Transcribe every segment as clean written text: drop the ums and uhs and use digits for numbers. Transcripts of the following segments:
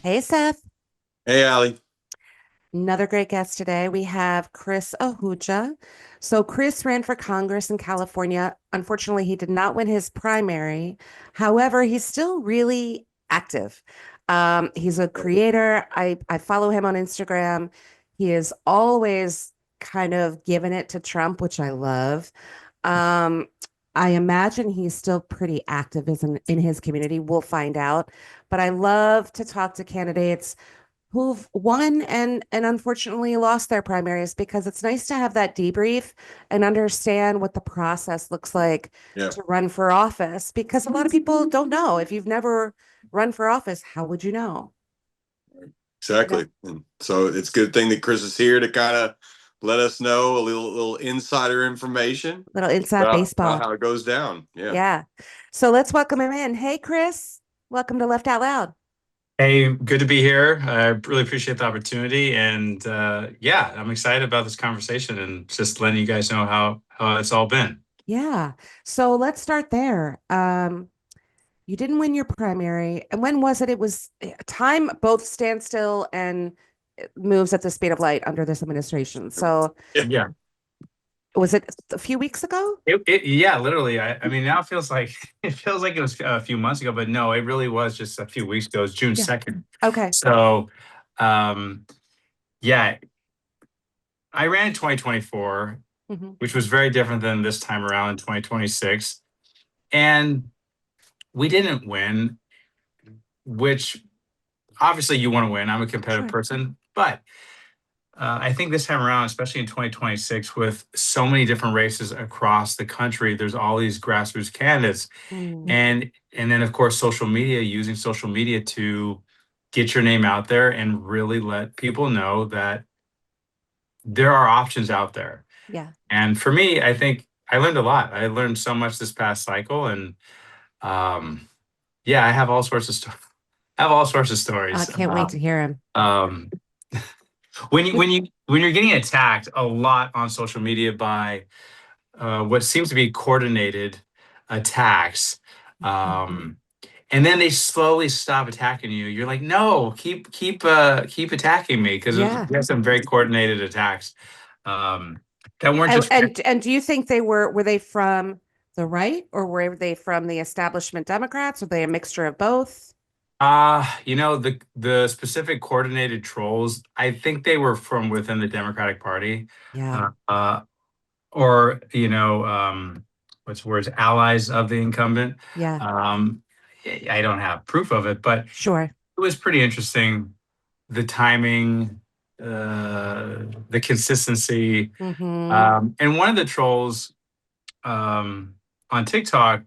Hey, Seth. Hey, Allie. Another great guest today. We have Chris Ahuja. So, Chris ran for Congress in California. Unfortunately, he did not win his primary. However, he's still really active. He's a creator. I follow him on Instagram. He is always kind of giving it to Trump, which I love. Um, I imagine he's still pretty active in his community. We'll find out. But I love to talk to candidates who've won and unfortunately lost their primaries because it's nice to have that debrief and understand what the process looks like Yeah, to run for office because a lot of people don't know. If you've never run for office, how would you know? You know, exactly. And so it's a good thing that Chris is here to kind of let us know a little insider information little inside about baseball. how it goes down. Yeah. Yeah. So let's welcome him in. Hey, Chris. Welcome to Left Out Loud. Hey, good to be here. I really appreciate the opportunity, and yeah, I'm excited about this conversation and just letting you guys know how it's all been. Yeah. So let's start there. You didn't win your primary. And when was it? It was time both standstill and moves at the speed of light under this administration. So Yeah. Yeah, was it a few weeks ago? yeah, literally. I mean, now it feels like it feels like it was a few months ago, but no, it really was just a few weeks ago. It was June Yeah. 2nd. Okay. So, um, yeah, I ran in 2024, Hmm. which was very different than this time around in 2026, and we didn't win, which obviously you want to win. I'm a competitive Sure. person, but I think this time around, especially in 2026, with so many different races across the country, there's all these grassroots candidates, Mm, and then of course social media, using social media to get your name out there and really let people know that there are options out there. yeah. And for me, I think I learned a lot. I learned so much this past cycle, and um, yeah, I have all sorts of I have all sorts of I stories. can't wait to hear him. Um, when you're getting attacked a lot on social media by what seems to be coordinated attacks, um, and then they slowly stop attacking you, you're like, no, keep attacking me, because Yeah. we have some very coordinated attacks um, that weren't And, just and do you think were they from the right or were they from the establishment Democrats? Were they a mixture of both? the specific coordinated trolls. I think they were from within the Democratic Party, Yeah. uh, uh, or what's the words, allies of the incumbent. Yeah. Um, I don't have proof of it, but Sure. it was pretty interesting. The timing, the consistency, Hmm. and one of the trolls on TikTok,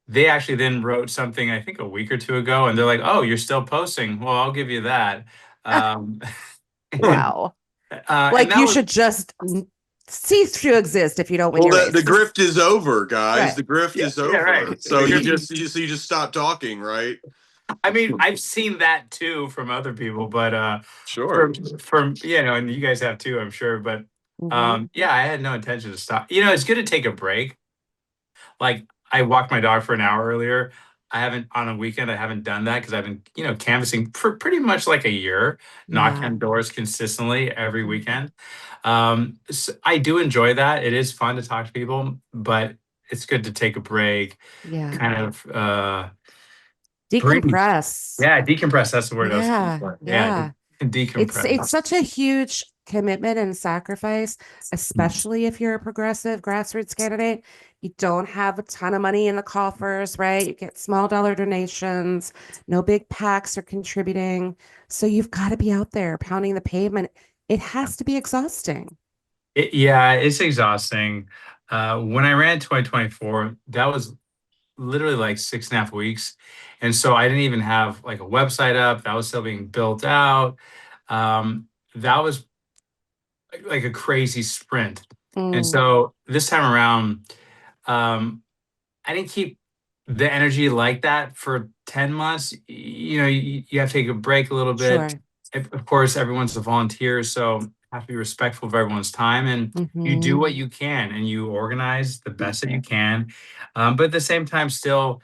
they actually then wrote something I think a week or two ago, and they're like, "Oh, you're still posting? Well, I'll give you that." Um, and Wow. and Like that you was should just cease to exist if you don't win Well, your the race. Just grift is over, guys. right. The grift yeah, is yeah, over. right. So you just stop talking, right? I mean, I've seen that too from other people, but Sure. from and you guys have too, I'm sure. But Hmm. yeah, I had no intention to stop. It's good to take a break. Like, I walked my dog for an hour earlier. I haven't on a weekend. I haven't done that because I've been, canvassing for pretty much like a year, knocking Yeah. on doors consistently every weekend. So I do enjoy that. It is fun to talk to people, but it's good to take a break, Yeah. kind of breathe. Decompress. Yeah, decompress. That's the word I was looking Yeah. for. Yeah, Yeah. It's decompress. such a huge commitment and sacrifice, especially if you're a progressive grassroots candidate. You don't have a ton of money in the coffers, right? You get small dollar donations, no big PACs are contributing. So you've got to be out there pounding the pavement. It has to be exhausting. Yeah, it's exhausting. When I ran 2024, that was literally like 6.5 weeks. And so I didn't even have like a website up. That was still being built out. That was like a crazy sprint. And Mm, so this time around, I didn't keep the energy like that for 10 months. You have to take a break a little bit. sure. Of course, everyone's a volunteer, so have to be respectful of everyone's time, and you do Hmm. what you can and you organize the best that you can. But at the same time, still,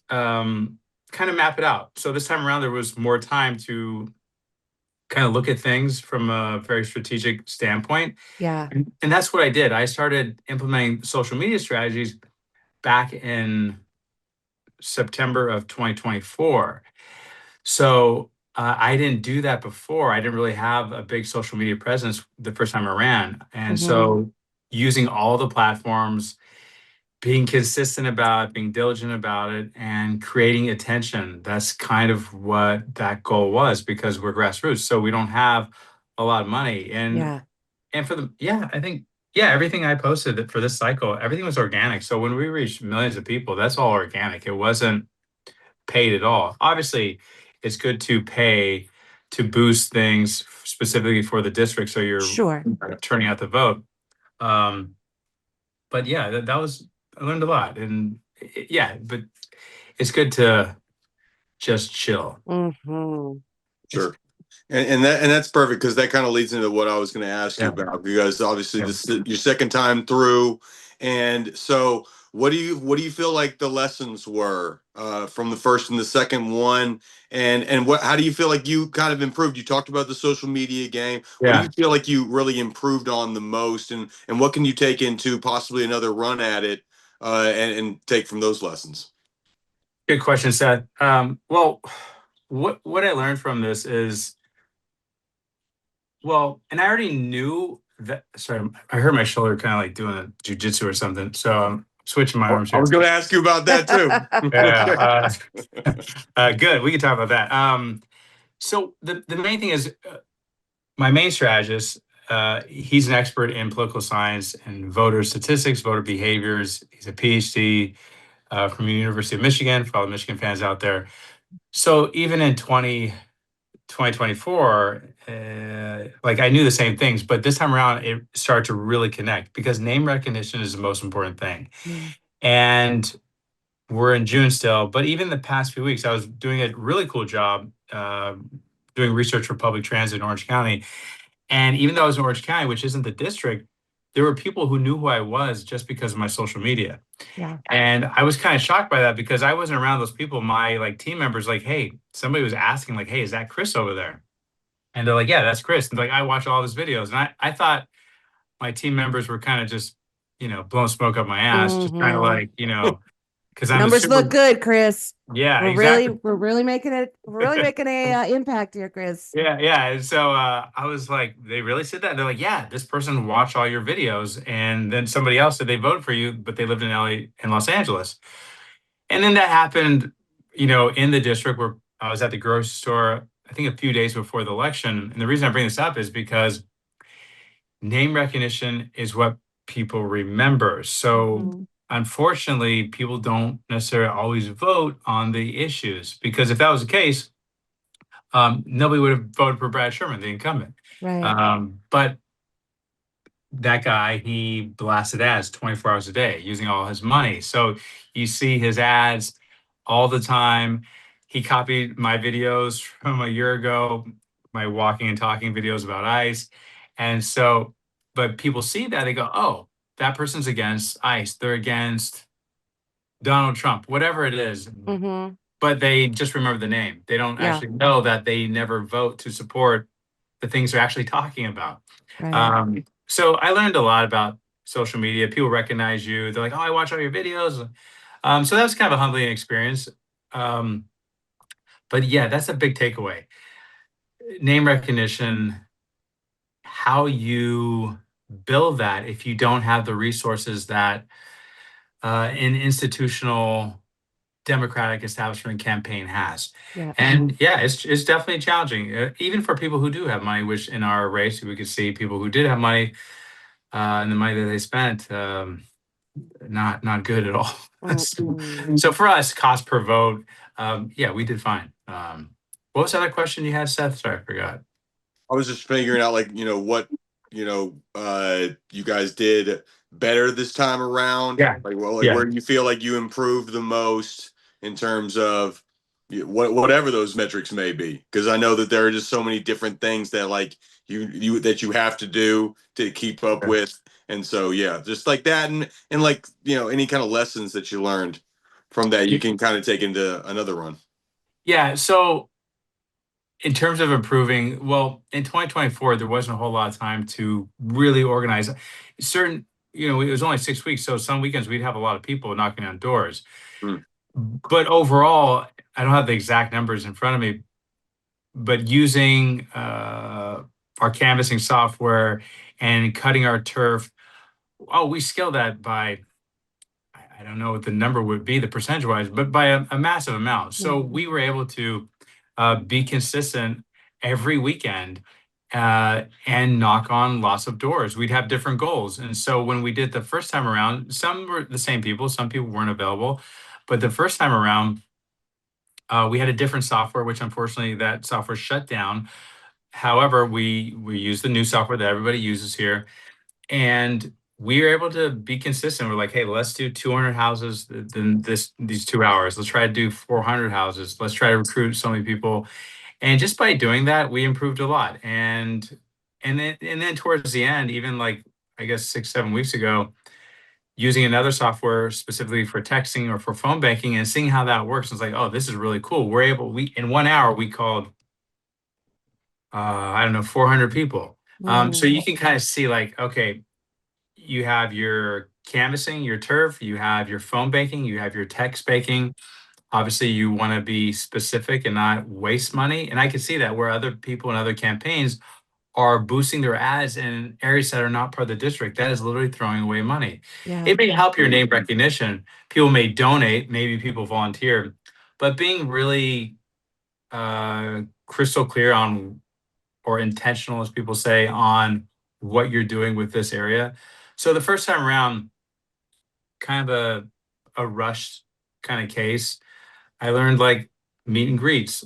um, kind of map it out. So this time around, there was more time to kind of look at things from a very strategic standpoint. Yeah. And that's what I did. I started implementing social media strategies back in September of 2024. So I didn't do that before. I didn't really have a big social media presence the first time I ran. And so using all the platforms, being consistent about it, being diligent about it, and creating attention. That's kind of what that goal was, because we're grassroots. So we don't have a lot of money. Yeah. And for the, yeah, I think, yeah, everything I posted for this cycle, everything was organic. So when we reached millions of people, that's all organic. It wasn't paid at all. Obviously, it's good to pay to boost things specifically for the district. So you're Sure. turning out the vote. But yeah, that was, I learned a lot. And yeah, but it's good to just chill. Mm-hmm. Sure. And that's perfect, because that kind of leads into what I was going to ask you Yeah. about, because obviously Yeah. this is your second time through, and so what do you feel like the lessons were from the first and the second one, and what how do you feel like you kind of improved? You talked about the social media game. What do Yeah. you feel like you really improved on the most, and what can you take into possibly another run at it, and take from those lessons? Good question, Seth. Well, what I learned from this is, well, and I already knew that. Sorry, I heard my shoulder kind of like doing a jujitsu or something. So I'm switching my arms I here. was going to ask you about that too. Yeah. Good. We can talk about that. So the main thing is, my main strategist, he's an expert in political science and voter statistics, voter behaviors. He's a PhD from the University of Michigan, for all the Michigan fans out there. So even in 2024, like I knew the same things, but this time around it started to really connect, because name recognition is the most important thing. Mm. And we're in June still, but even the past few weeks, I was doing a really cool job doing research for public transit in Orange County. And even though I was in Orange County, which isn't the district, there were people who knew who I was just because of my social media. Yeah. And I was kind of shocked by that, because I wasn't around those people. My like team members, like, hey, somebody was asking, like, hey, is that Chris over there? And they're like, yeah, that's Chris. And like, I watch all his videos. And I thought my team members were kind of just, blowing smoke up my ass, just kind of like, because I'm a Numbers look super, good, Chris. yeah, We're exactly. really making it. We're really making a impact here, Chris. Yeah, yeah. And so I was like, they really said that? They're like, yeah, this person watched all your videos. And then somebody else said they voted for you, but they lived in LA and Los Angeles. And then that happened, in the district where I was at the grocery store, I think a few days before the election. And the reason I bring this up is because name recognition is what people remember. So Mhm. unfortunately, people don't necessarily always vote on the issues, because if that was the case, nobody would have voted for Brad Sherman, the incumbent. Right. But that guy, he blasted ads 24 hours a day using all his money. So you see his ads all the time. He copied my videos from a year ago, my walking and talking videos about ICE. And so, but people see that, they go, oh, that person's against ICE. They're against Donald Trump, whatever it is. Mm-hmm. But they just remember the name. They don't Yeah. actually know that they never vote to support the things they're actually talking about. Right. So I learned a lot about social media. People recognize you. They're like, oh, I watch all your videos. So that was kind of a humbling experience. Um, but yeah, that's a big takeaway. Name recognition, how you build that if you don't have the resources that an institutional Democratic establishment campaign has. Yeah. And yeah, it's definitely challenging, even for people who do have money, which in our race, we could see people who did have money, and the money that they spent, not good at all. Mm-mm. So for us, cost per vote, yeah, we did fine. What was the other question you had, Seth? Sorry, I forgot. I was just figuring out, like, what, you guys did better this time around. Yeah. Like, well, like, Yeah. where do you feel like you improved the most in terms of whatever those metrics may be? Because I know that there are just so many different things that, like, you have to do to keep up Yeah. with. And so, yeah, just like that, and like, any kind of lessons that you learned from that, you can kind of take into another run. Yeah. So in terms of improving, well, in 2024, there wasn't a whole lot of time to really organize certain, it was only 6 weeks. So some weekends we'd have a lot of people knocking on doors. Mm. But overall, I don't have the exact numbers in front of me, but using our canvassing software and cutting our turf, oh, we scaled that by, I don't know what the number would be, the percentage wise, but by a massive amount. So Mhm. we were able to be consistent every weekend and knock on lots of doors. We'd have different goals. And so when we did the first time around, some were the same people, some people weren't available. But the first time around, we had a different software, which unfortunately that software shut down. However, we used the new software that everybody uses here, and we were able to be consistent. We're like, hey, let's do 200 houses in these 2 hours. Let's try to do 400 houses. Let's try to recruit so many people. And just by doing that, we improved a lot. And then towards the end, even like I guess 6, 7 weeks ago, using another software specifically for texting or for phone banking and seeing how that works, it's like, oh, this is really cool. We in 1 hour we called I don't know 400 people. So Mhm. you can kind of see like, okay, you have your canvassing, your turf, you have your phone banking, you have your text banking. Obviously, you want to be specific and not waste money. And I can see that where other people in other campaigns are boosting their ads in areas that are not part of the district. That is literally throwing away money. Yeah. It may help your name recognition. People may donate, maybe people volunteer, but being really crystal clear on or intentional, as people say, on what you're doing with this area. So the first time around, kind of a rushed kind of case. I learned like meet and greets,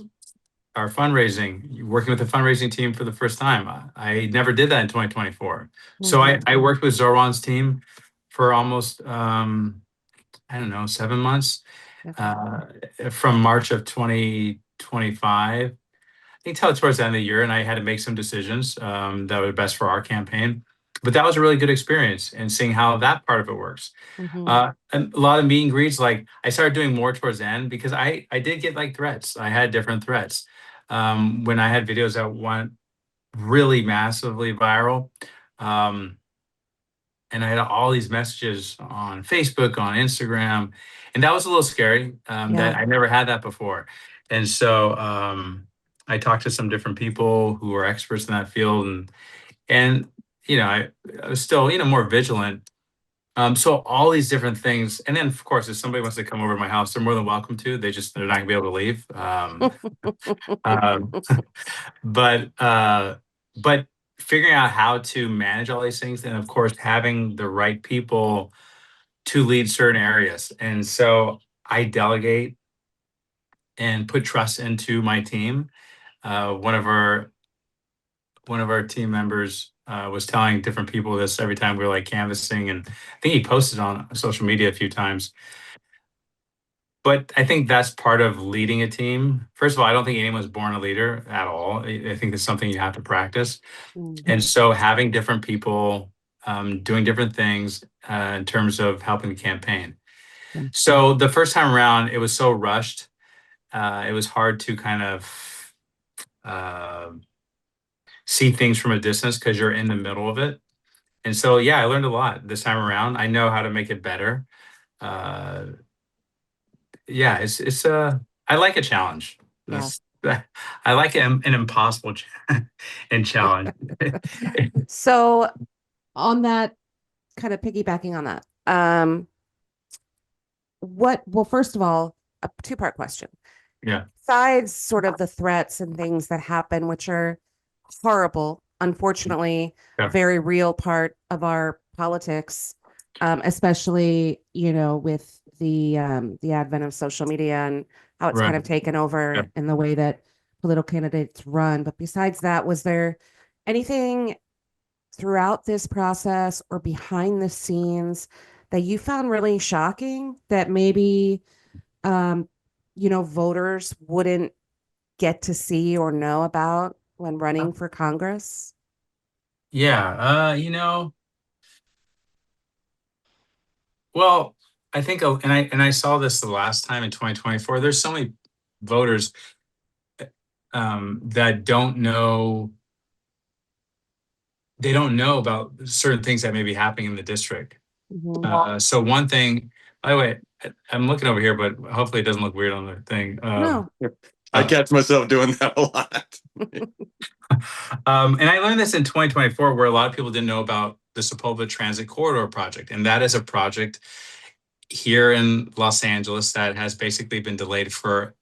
our fundraising, working with the fundraising team for the first time. I never did that in 2024. So I, Mhm. I worked with Zoran's team for almost I don't know, 7 months, Okay. uh, from March of 2025. I think till towards the end of the year, and I had to make some decisions that were best for our campaign. But that was a really good experience and seeing how that part of it works. Mhm. And a lot of meet and greets, like I started doing more towards the end because I did get like threats. I had different threats. When I had videos that went really massively viral. Um, and I had all these messages on Facebook, on Instagram, and that was a little scary. That Yeah. I never had that before, and so I talked to some different people who are experts in that field, and I was still more vigilant. So all these different things, and then of course, if somebody wants to come over to my house, they're more than welcome to. They're not gonna be able to leave. Um, but uh, but figuring out how to manage all these things, and of course, having the right people to lead certain areas. And so I delegate and put trust into my team. One of our team members was telling different people this every time we were like canvassing, and I think he posted on social media a few times. But I think that's part of leading a team. First of all, I don't think anyone's born a leader at all. I think it's something you have to practice. And Mhm. so having different people doing different things in terms of helping the campaign. Yeah. So the first time around, it was so rushed. It was hard to kind of uh, see things from a distance because you're in the middle of it. And so, yeah, I learned a lot this time around. I know how to make it better. Uh, yeah, I like a challenge. Yeah. That's I like an impossible and challenge. So on that, kind of piggybacking on that, well, first of all, a two-part question. Yeah, Besides sort of the threats and things that happen, which are horrible, unfortunately, a yeah, very real part of our politics, especially, with the advent of social media and how it's right. kind of taken Yeah. over in the way that political candidates run. But besides that, was there anything throughout this process or behind the scenes that you found really shocking that maybe um, voters wouldn't get to see or know about when running for Congress? Yeah, well, I think, and I saw this the last time in 2024. There's so many voters that don't know. They don't know about certain things that may be happening in the district. So one thing, by the way, I'm looking over here, but hopefully it doesn't look weird on the thing. No. I catch myself doing that a lot. And I learned this in 2024, where a lot of people didn't know about the Sepulveda Transit Corridor project. And that is a project here in Los Angeles that has basically been delayed for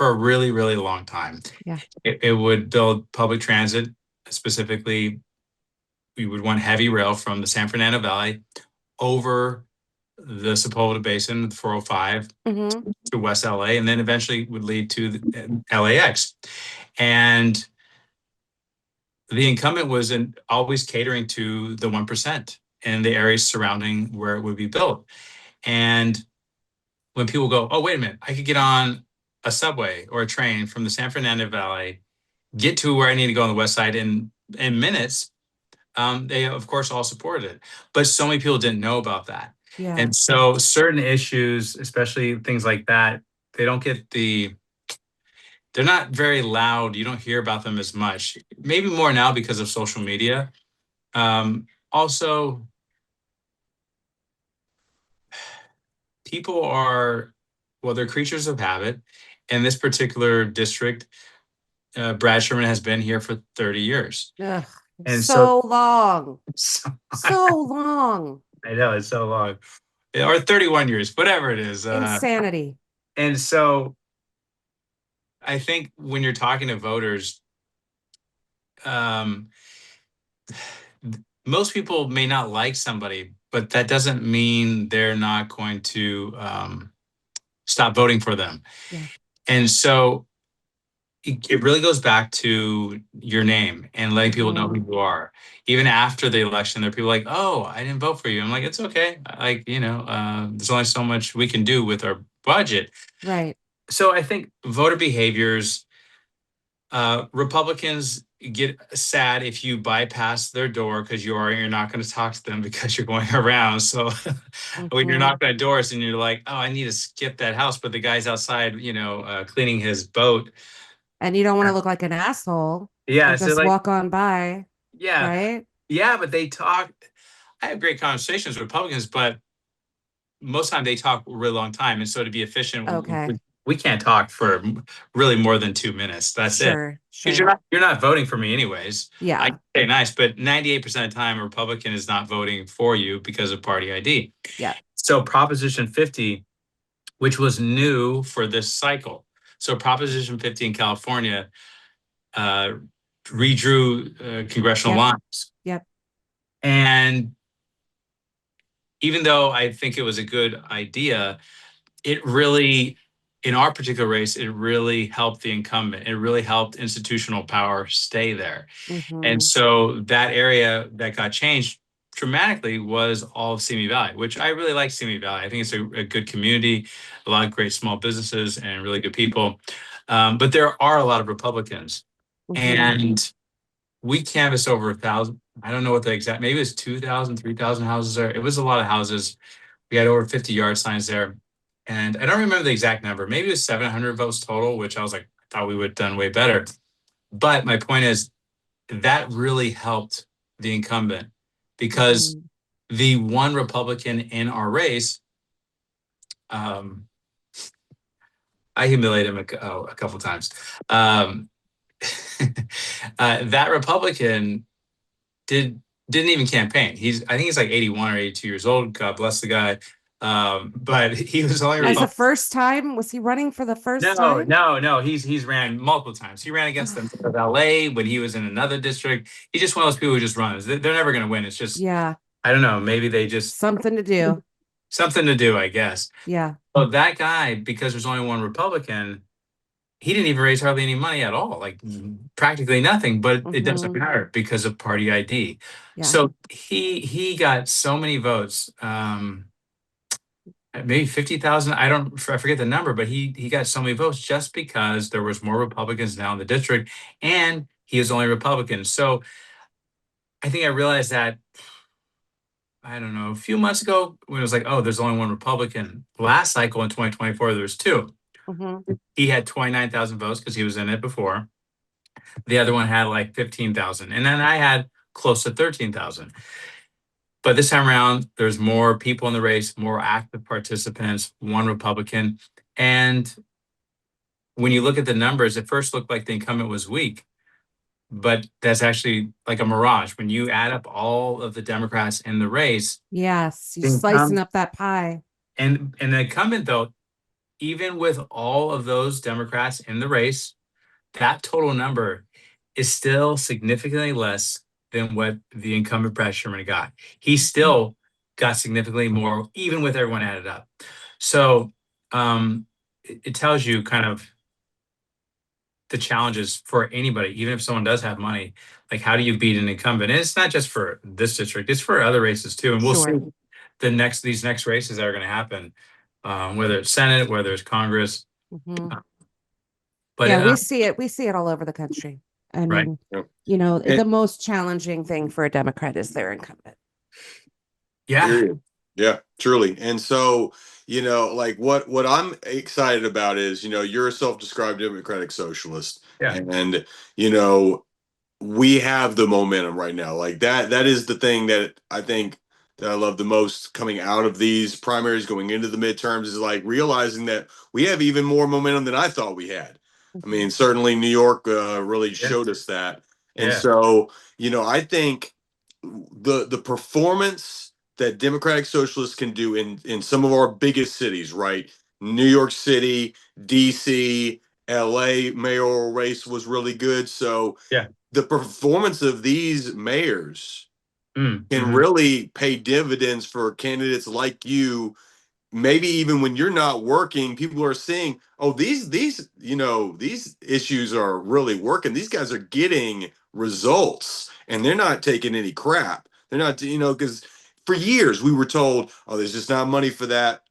a really, really long time. Yeah. It would build public transit. Specifically, we would want heavy rail from the San Fernando Valley over the Sepulveda Basin, the 405, to West LA, and then eventually would lead to the LAX. And the incumbent was always catering to the 1% and the areas surrounding where it would be built. And when people go, oh, wait a minute, I could get on a subway or a train from the San Fernando Valley, get to where I need to go on the west side in minutes, they, of course, all supported it. But so many people didn't know about that. Yeah. And so certain issues, especially things like that, they're not very loud. You don't hear about them as much. Maybe more now because of social media. Also, people they're creatures of habit. In this particular district, Brad Sherman has been here for 30 years. Ugh, And so long. so So long. I know, it's so long. Or 31 years, whatever it is. Insanity. And so I think when you're talking to voters, most people may not like somebody, but that doesn't mean they're not going to stop voting for them. Yeah. And so it really goes back to your name and letting people know who you are. Even after the election, there are people like, oh, I didn't vote for you. I'm like, it's okay. Like, there's only so much we can do with our budget. Right. So I think voter behaviors, Republicans get sad if you bypass their door because you're not going to talk to them because you're going around. So when you're knocking at doors and you're like, oh, I need to skip that house, but the guy's outside, cleaning his boat. And you don't want to look like an asshole. Yeah. And just walk on by. Yeah. Right. Yeah. But they talk. I have great conversations with Republicans, but most of the time they talk a really long time. And so to be efficient, we can't talk for really more than 2 minutes. That's it. Because you're not voting for me anyways. Yeah. I can say nice, but 98% of the time, a Republican is not voting for you because of party ID. Yeah. So Proposition 50, which was new for this cycle. So Proposition 50 in California redrew congressional lines. Yep. And even though I think it was a good idea, it really, in our particular race, it really helped the incumbent. It really helped institutional power stay there. And so that area that got changed dramatically was all of Simi Valley, which I really like Simi Valley. I think it's a good community, a lot of great small businesses and really good people. But there are a lot of Republicans. And we canvassed over 1,000. I don't know what the exact, maybe it's 2,000, 3,000 houses there. It was a lot of houses. We had over 50 yard signs there. And I don't remember the exact number. Maybe it was 700 votes total, which I was like, I thought we would have done way better. But my point is that really helped the incumbent because the one Republican in our race, I humiliated him a couple of times. That Republican didn't even campaign. I think he's like 81 or 82 years old. God bless the guy. But he was only as the first time. Was he running for the first time? No. He's ran multiple times. He ran against the mayor of LA when he was in another district. He's just one of those people who just runs. They're never going to win. It's just, I don't know. Maybe they just something to do, I guess. Yeah. Well, that guy, because there's only one Republican, he didn't even raise hardly any money at all, like practically nothing, but it doesn't matter because of party ID. Yeah. So he got so many votes, maybe 50,000. I forget the number, but he got so many votes just because there was more Republicans now in the district and he is only Republican. So I think I realized that, I don't know, a few months ago when it was like, oh, there's only one Republican. Last cycle in 2024, there was two. Mhm. He had 29,000 votes because he was in it before. The other one had like 15,000. And then I had close to 13,000. But this time around, there's more people in the race, more active participants, one Republican. And when you look at the numbers, it first looked like the incumbent was weak, but that's actually like a mirage. When you add up all of the Democrats in the race, Yes, you're the slicing incum- up that pie. and the incumbent, though, even with all of those Democrats in the race, that total number is still significantly less than what the incumbent Brad Sherman got. He still got significantly more, even with everyone added up. So it tells you kind of the challenges for anybody, even if someone does have money. Like, how do you beat an incumbent? And it's not just for this district; it's for other races too. And we'll see Sure. these next races that are going to happen, whether it's Senate, whether it's Congress. Mhm. But Yeah, we see it. We see it all over the country. I right, mean, Yeah. the most challenging thing for a Democrat is their incumbent. yeah, Period. Yeah, truly. And so, like what I'm excited about is, you're a self-described democratic socialist. yeah, And, you know, we have the momentum right now. Like that is the thing that I think that I love the most coming out of these primaries, going into the midterms, is like realizing that we have even more momentum than I thought we had. I Mhm. mean, certainly New York really yeah, showed us that. And yeah, so, I think the performance that democratic socialists can do in some of our biggest cities, right? New York City, DC, LA mayoral race was really good. So yeah. the performance of these mayors can Mhm. really pay dividends for candidates like you. Maybe even when you're not working, people are seeing, oh, these issues are really working. These guys are getting results and they're not taking any crap. They're not, because for years we were told, oh, there's just not money for that.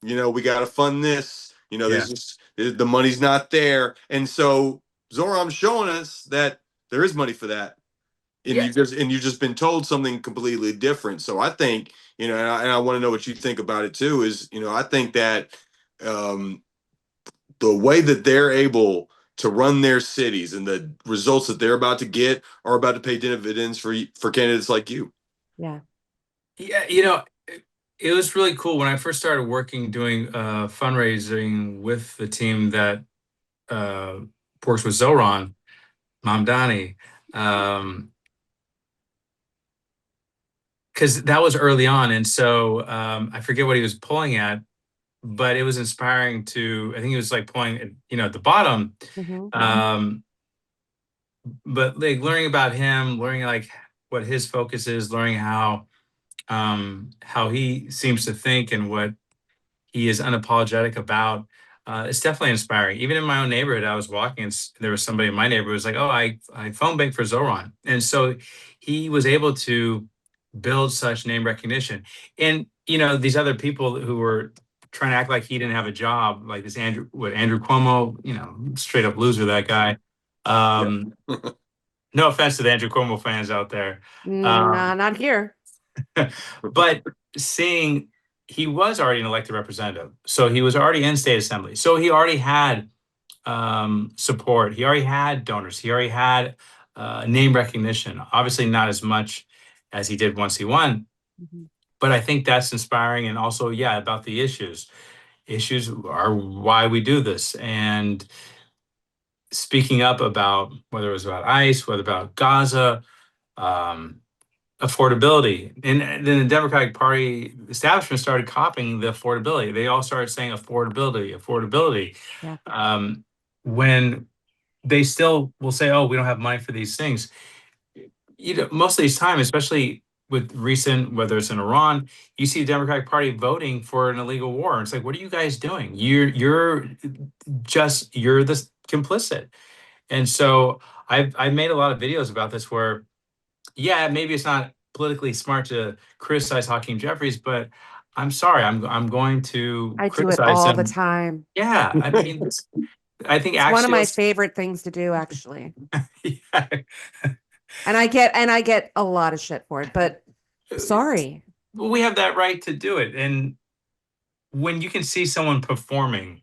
We got to fund this. Yeah. There's just the money's not there. And so Zoram's showing us that there is money for that, and Yeah. you've just been told something completely different. So I think, and I want to know what you think about it too. Is, I think that um, the way that they're able to run their cities and the results that they're about to get are about to pay dividends for candidates like you. Yeah. Yeah. It was really cool when I first started working doing fundraising with the team that uh, works with Zoran Mamdani. Because that was early on. And so I forget what he was pulling at, but it was inspiring to, I think he was like pulling, at the bottom. Mhm. Um, but like learning about him, learning like what his focus is, learning how he seems to think and what he is unapologetic about. It's definitely inspiring. Even in my own neighborhood, I was walking and there was somebody in my neighborhood who was like, "Oh, I phone bank for Zoran," and so he was able to build such name recognition. And these other people who were trying to act like he didn't have a job, like this Andrew Cuomo, straight up loser, that guy. Yeah. Um, no offense to the Andrew Cuomo fans out there. Nah, Um, not here. but seeing he was already an elected representative, so he was already in state assembly, so he already had support, he already had donors, he already had name recognition. Obviously, not as much as he did once he won, Mhm. but I think that's inspiring. And also, yeah, about the issues. Issues are why we do this, and speaking up about whether it was about ICE, whether about Gaza. Um, Affordability. And then the Democratic Party establishment started copying the affordability. They all started saying affordability, affordability. Yeah. Um, when they still will say, "Oh, we don't have money for these things." Most of these time, especially with recent, whether it's in Iran, you see the Democratic Party voting for an illegal war. It's like, what are you guys doing? You're this complicit. And so I've made a lot of videos about this where, yeah, maybe it's not politically smart to criticize Hakeem Jeffries, but I'm sorry, I'm going to I do it criticize all the him. time. Yeah, I mean, I think It's one of my Axios. favorite things to do, actually. Yeah. And I get a lot of shit for it, but sorry. Well, we have that right to do it, and when you can see someone performing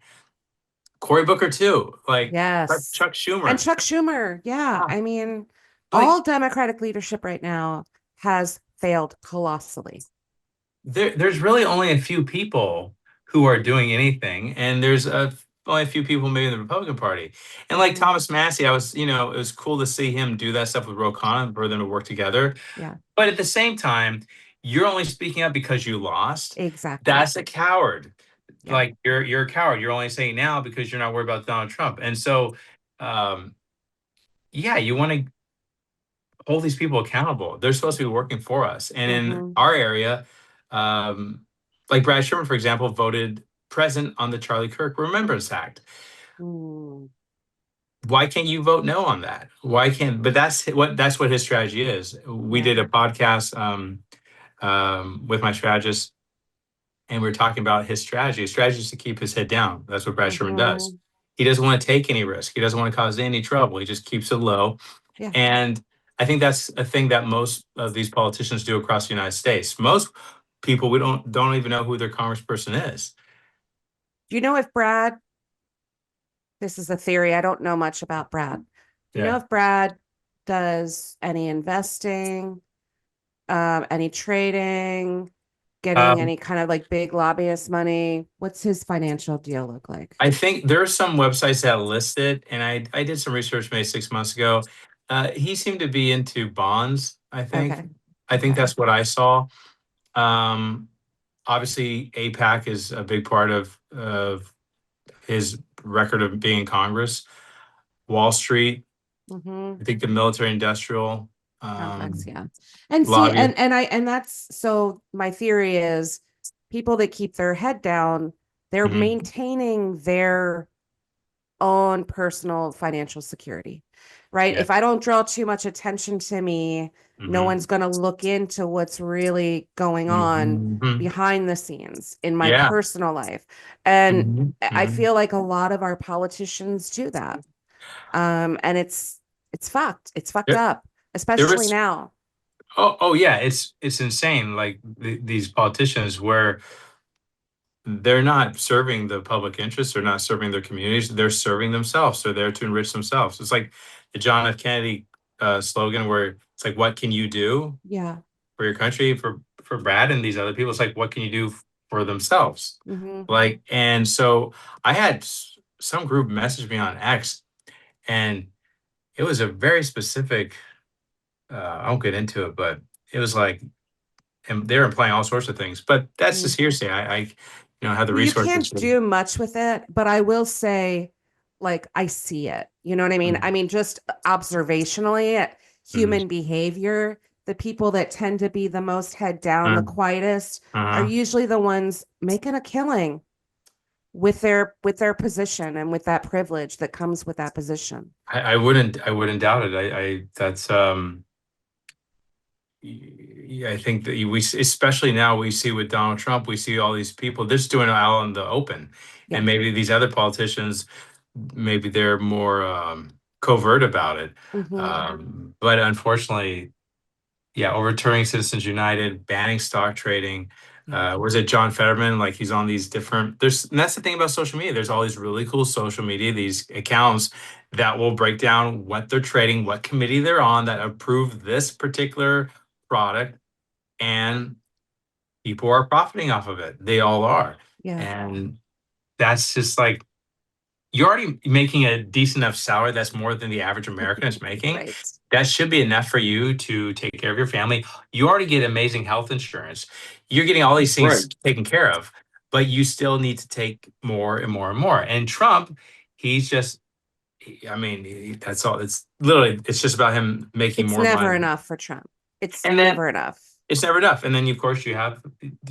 Cory Booker too, like Yes. Chuck And Schumer. Chuck Schumer. Yeah. Yeah. I mean, But all Democratic leadership right now has failed colossally. there's really only a few people who are doing anything, and there's only a few people maybe in the Republican Party. And like Mhm. Thomas Massey, I was, it was cool to see him do that stuff with Ro Khanna and for them to work together. Yeah, But at the same time, you're only speaking up because you lost. exactly. That's a coward. Yeah. Like you're a coward. You're only saying now because you're not worried about Donald Trump. And so, um, yeah, you want to hold these people accountable. They're supposed to be working for us. And in Hmm. our area, um, like Brad Sherman, for example, voted present on the Charlie Kirk Remembrance Act. Mm. Why can't you vote no on that? Why can't? But that's what his strategy is. We Yeah. did a podcast with my strategist, and we were talking about his strategy. His strategy is to keep his head down. That's what Brad Sherman does. Hmm. He doesn't want to take any risk. He doesn't want to cause any trouble. He just keeps it low. Yeah. And I think that's a thing that most of these politicians do across the United States. Most people we don't even know who their congressperson is. Do you know if Brad, this is a theory, I don't know much about Brad. Do you know Yeah. if Brad does any investing, any trading, getting Um, any kind of like big lobbyist money? What's his financial deal look like? I think there are some websites that list it, and I did some research maybe 6 months ago. He seemed to be into bonds, I think. Okay. I think Okay. that's what I saw. Um, Obviously, APAC is a big part of his record of being in Congress. Wall Street, Hmm. I think the military industrial Complex, yeah. And see, lobby. and that's so my theory is people that keep their head down, they're Mhm, maintaining their own personal financial security, right? yeah. If I don't draw too much attention to me, no Mhm, one's going to look into what's really going on mhm, behind the scenes in my yeah. personal life. And Mhm, I mhm. feel like a lot of our politicians do that. And it's fucked. It's fucked There, up, there especially was. now. Oh yeah, it's insane. Like these politicians, where they're not serving the public interest, they're not serving their communities, they're serving themselves. They're there to enrich themselves. It's like the John F. Kennedy slogan, where it's like, "What can you do Yeah. for your country?" For Brad and these other people, it's like, "What can you do for themselves?" Hmm. Like, and so I had some group message me on X, and it was a very specific. I won't get into it, but it was like, and they're implying all sorts of things. But that's just hearsay. I have the Well, you resources. can't do much with it, but I will say, like, I see it. You know what I mean? I Mm, mean, just observationally at mm, human behavior, the people that tend to be the most head down, the mm, quietest, are uh-huh. usually the ones making a killing with their position and with that privilege that comes with that position. I wouldn't doubt it. I that's yeah, I think that especially now we see with Donald Trump, we see all these people, they're just doing it out in the open. Yeah. And maybe these other politicians, maybe they're more covert about it. Hmm. But unfortunately, yeah, overturning Citizens United, banning stock trading. Yeah. Was it John Fetterman? Like he's on these different. And that's the thing about social media. There's all these really cool social media, these accounts that will break down what they're trading, what committee they're on that approved this particular product, and people are profiting off of it. They all are, Yeah. and that's just like you're already making a decent enough salary that's more than the average American is making. Right. That should be enough for you to take care of your family. You already get amazing health insurance. You're getting all these Right. things taken care of, but you still need to take more and more and more. And Trump, he's just, I mean, that's all. It's just about him making It's more never money. enough for Trump. It's And then never enough. it's never enough. And then, of course, you have,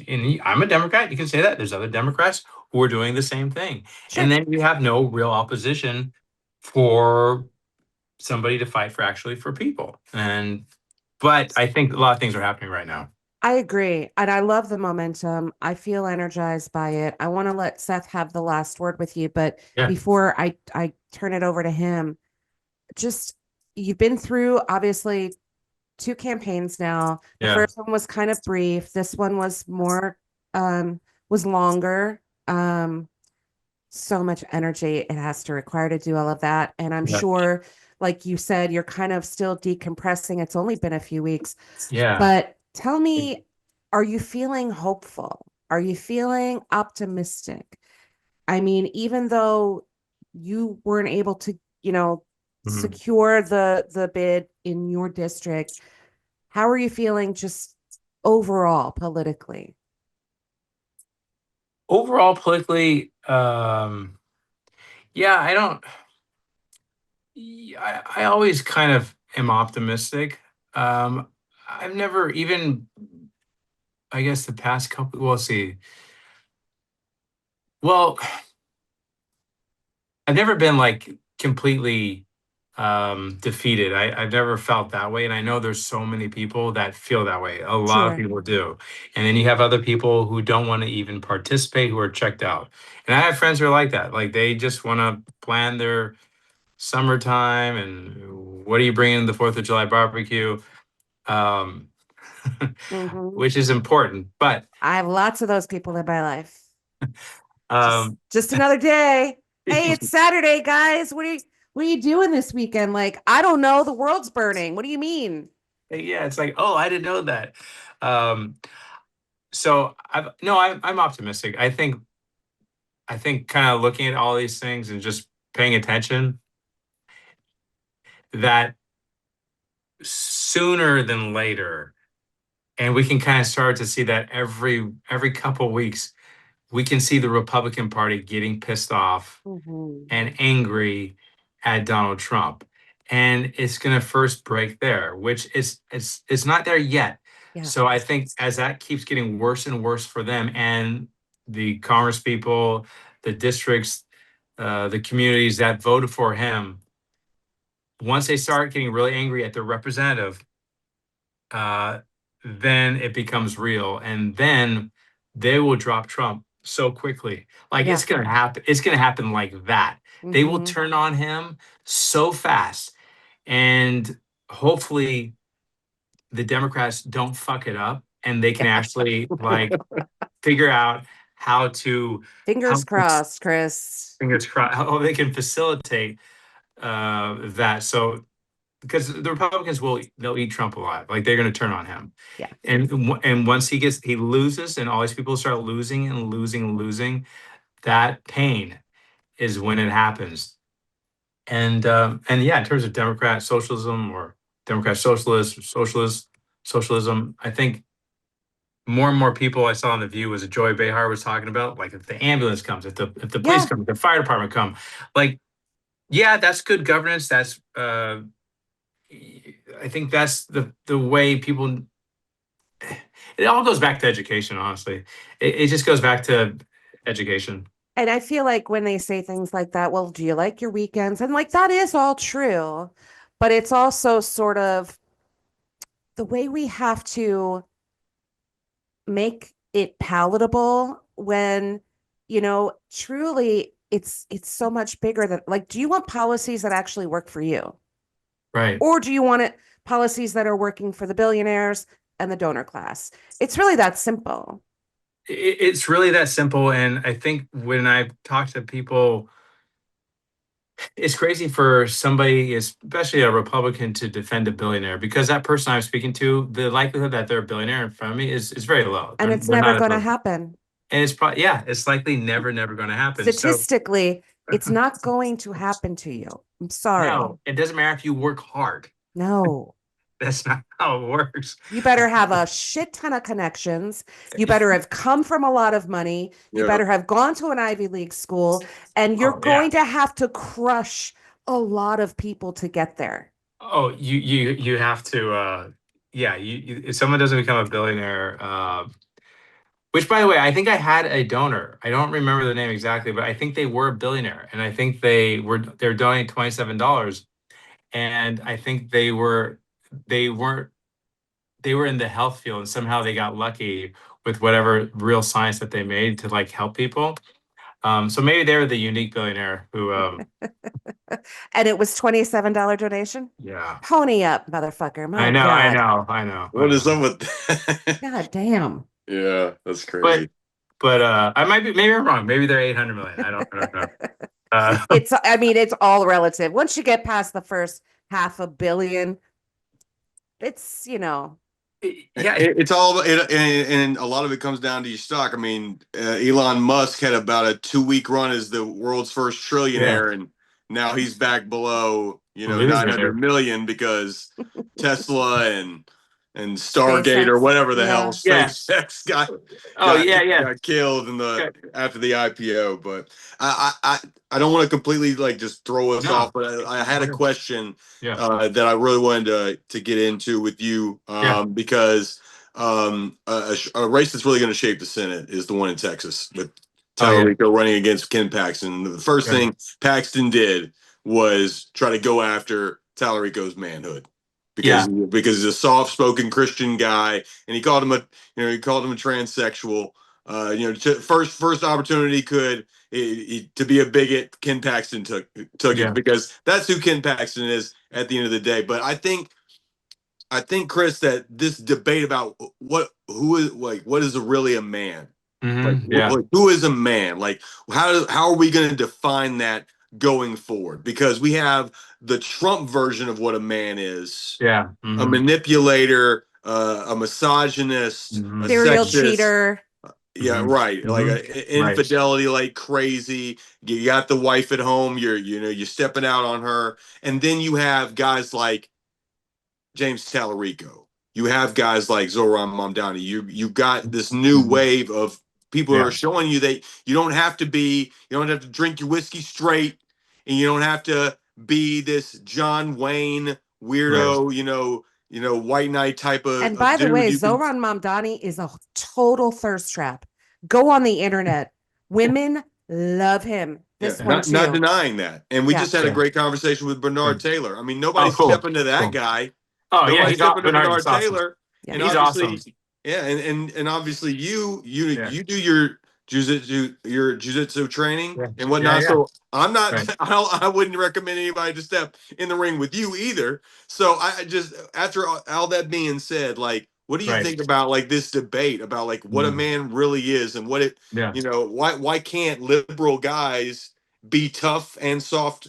and I'm a Democrat. You can say that. There's other Democrats who are doing the same thing. And Sure. then you have no real opposition for somebody to fight for actually for people. But I think a lot of things are happening right now. I agree. And I love the momentum. I feel energized by it. I want to let Seth have the last word with you, but Yeah. before I turn it over to him, just you've been through obviously two campaigns now. The Yeah. first one was kind of brief. This one was more was longer. Um so much energy it has to require to do all of that. And I'm sure, like you said, you're kind of still decompressing. It's only been a few weeks, Yeah. but tell me, are you feeling hopeful? Are you feeling optimistic? I mean, even though you weren't able to, Mhm. secure the bid in your district, how are you feeling just overall politically? Overall, politically, yeah, I don't. I always kind of am optimistic. I've never even, I guess, the past couple. We'll see. Well, I've never been like completely defeated. I've never felt that way. And I know there's so many people that feel that way. A lot of Sure. people do. And then you have other people who don't want to even participate, who are checked out. And I have friends who are like that. Like they just want to plan their summertime and what are you bringing to the 4th of July barbecue? Um, Hmm. which is important. But I have lots of those people in my life. Just um, just another day. Hey, it's Saturday, guys. What are you doing this weekend? Like, I don't know. The world's burning. What do you mean? yeah, it's like, oh, I didn't know that. Um, so I'm optimistic. I think kind of looking at all these things and just paying attention that sooner than later, and we can kind of start to see that every couple weeks, we can see the Republican Party getting pissed off Hmm. and angry at Donald Trump. And it's going to first break there, which is it's not there yet. Yeah. So I think as that keeps getting worse and worse for them and the Congress people, the districts, the communities that voted for him, once they start getting really angry at their representative, uh, then it becomes real, and then they will drop Trump so quickly. Like Yeah. it's gonna happen. It's gonna happen like that. They will Hmm. turn on him so fast, and hopefully the Democrats don't fuck it up, and they can Yeah. actually like figure out how to Fingers how crossed, Chris. fingers crossed how they can facilitate that. So because the Republicans they'll eat Trump alive. Like they're going to turn on him, Yeah. and once he loses, and all these people start losing and losing and losing, that pain is when it happens. And yeah, in terms of Democrat socialism or Democrat socialism, I think more and more people I saw on the View was Joy Behar was talking about, like if the ambulance comes, if the police Yeah. come, if the fire department come, like yeah, that's good governance. That's I think that's the way people. It all goes back to education, honestly. It just goes back to education. And I feel like when they say things like that, well, do you like your weekends? And like that is all true, but it's also sort of the way we have to make it palatable when, truly it's so much bigger than like, do you want policies that actually work for you? Right. Or do you want it policies that are working for the billionaires and the donor class? It's really that simple. It's really that simple. And I think when I talk to people, it's crazy for somebody, especially a Republican, to defend a billionaire because that person I'm speaking to, the likelihood that they're a billionaire in front of me is very low. And it's They're never not a going to bill- happen. and it's probably yeah, it's likely never going to happen. So Statistically, it's not going to happen to you. I'm sorry. no, it doesn't matter if you work hard. No. That's not how it works. You better have a shit ton of connections. You better have come from a lot of money. You Yeah. better have gone to an Ivy League school, and you're Oh yeah. going to have to crush a lot of people to get there. Oh, you have to yeah, if someone doesn't become a billionaire, which by the way, I think I had a donor. I don't remember the name exactly, but I think they were a billionaire and I think they're donating $27 and I think they weren't they were in the health field and somehow they got lucky with whatever real science that they made to like help people. So maybe they were the unique billionaire who And it was $27 donation. yeah. Pony up, motherfucker. I My know, I God. know, I know, I What is know. up with that? God damn. Yeah, that's But crazy. But I might be, maybe I'm wrong. Maybe they're 800 million. I don't know. I mean, it's all relative. Once you get past the first half a billion, it's, Yeah. It's all, and a lot of it comes down to your stock. I mean, Elon Musk had about a 2 week run as the world's first Yeah. trillionaire, and now he's back below, Loser. 900 million because Tesla and Stargate or SpaceX. whatever the hell Yeah. Yeah. SpaceX got Oh, got yeah, yeah. got killed Okay. after the IPO. But I don't want to completely like just throw us No. off, but I had a question Yeah. that I really wanted to get into with you, Yeah. because a race that's really going to shape the Senate is the one in Texas with Oh, yeah. Tallarico running against Ken Paxton. The first Yeah. thing Paxton did was try to go after Tallarico's manhood Yeah. because he's a soft-spoken Christian guy, and he called him he called him a transsexual. First opportunity to be a bigot, Ken Paxton took Yeah. it, because that's who Ken Paxton is at the end of the day. But I think, Chris, that this debate about what is really a man, like, Yeah. who is a man, like how are we going to define that going forward? Because we have the Trump version of what a man is: Yeah. a manipulator, a misogynist, a Serial sexist. cheater. Yeah, right. Like Right. infidelity, like crazy. You got the wife at home. You're stepping out on her, and then you have guys like James Tallarico. You have guys like Zoran Mamdani. You got this new wave of people who Yeah. are showing you that you don't have to drink your whiskey straight, and you don't have to be this John Wayne Right. weirdo, white knight type And of by the dude. way, You can, Zoran Mamdani is a total thirst trap. Go on the internet. Women love him. yeah, This one not too. denying that. And we Yeah. just had a Yeah. great conversation with Yeah. Bernard Taylor. I mean, Oh, nobody's cool. stepping to that Cool. guy. Oh, yeah. Nobody's stepping to Bernard is Bernard awesome. Taylor. Yeah. And He's awesome. obviously, yeah, and obviously Yeah. you do your jiu-jitsu training Yeah. and Yeah. whatnot. Yeah. So I'm not Right. I wouldn't recommend anybody to step in the ring with you either. So I just, after all that being said, like, what do you Right. think about like this debate about like what a man really is, and Yeah. why can't liberal guys be tough and soft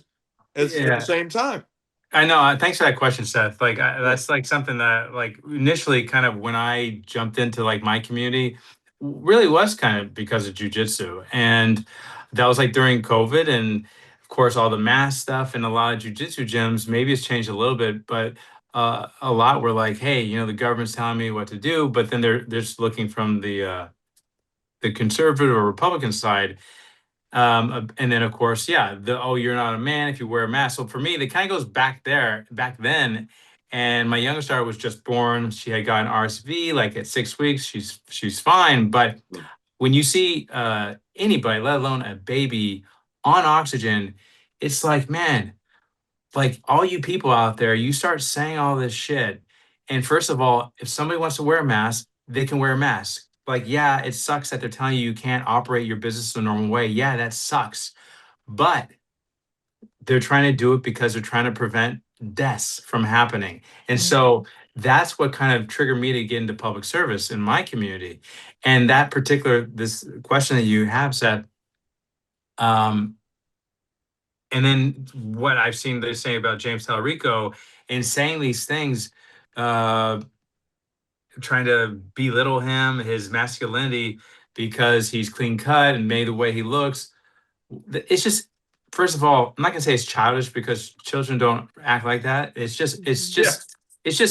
as at the Yeah. same time? I know. Thanks for that question, Seth. Like, Yeah. that's like something that, like, initially, kind of when I jumped into like my community, really was kind of because of jujitsu, and that was like during COVID, and of course all the mask stuff and a lot of jujitsu gyms. Maybe it's changed a little bit, but a lot were like, hey, the government's telling me what to do, but then they're just looking from the conservative or Republican side. And then of course, yeah, you're not a man if you wear a mask. So for me, that kind of goes back then. And my youngest daughter was just born. She had gotten RSV like at 6 weeks. She's fine. But when you see anybody, let alone a baby on oxygen, it's like, man, like all you people out there, you start saying all this shit. And first of all, if somebody wants to wear a mask, they can wear a mask. Like, yeah, it sucks that they're telling you can't operate your business in a normal way. Yeah, that sucks. But they're trying to do it because they're trying to prevent deaths from happening. And so that's what kind of triggered me to get into public service in my community. And this question that you have, Seth, um, and then what I've seen they say about James Tallarico and saying these things, uh, trying to belittle him, his masculinity, because he's clean cut and made the way he looks. It's just, first of all, I'm not gonna say it's childish because children don't act like that. It's just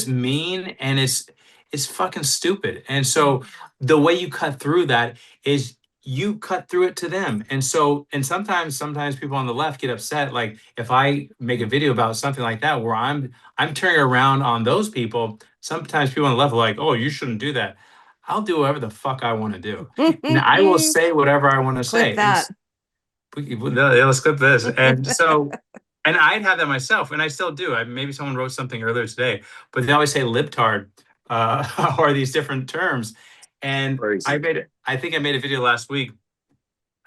mean, and it's fucking stupid. And so the way you cut through that is you cut through it to them. And so, and sometimes people on the left get upset. Like if I make a video about something like that where I'm turning around on those people, sometimes people on the left are like, oh, you shouldn't do that. I'll do whatever the fuck I want to do. And I will say whatever I want to Clip say. that. Let's clip this. And so, and I'd have that myself, and I still do. Maybe someone wrote something earlier today, but they always say libtard, or these different terms. And Crazy. I think I made a video last week,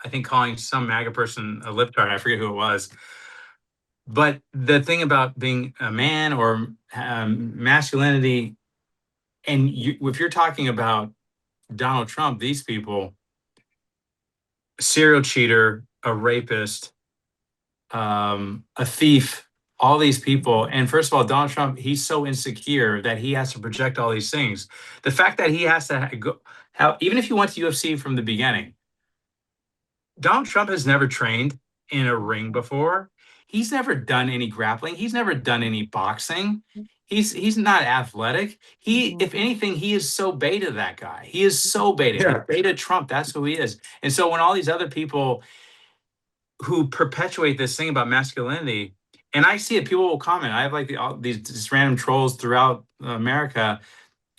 I think calling some MAGA person a libtard. I forget who it was. But the thing about being a man or masculinity, and if you're talking about Donald Trump, these people, serial cheater, a rapist, a thief, all these people. And first of all, Donald Trump, he's so insecure that he has to project all these things. The fact that he has to go, how, even if you went to UFC from the beginning, Donald Trump has never trained in a ring before. He's never done any grappling. He's never done any boxing. He's not athletic. He, if anything, he is so beta, that guy. He is so beta. Yeah. Beta Trump, that's who he is. And so when all these other people who perpetuate this thing about masculinity, and I see it, people will comment. I have like all these random trolls throughout America,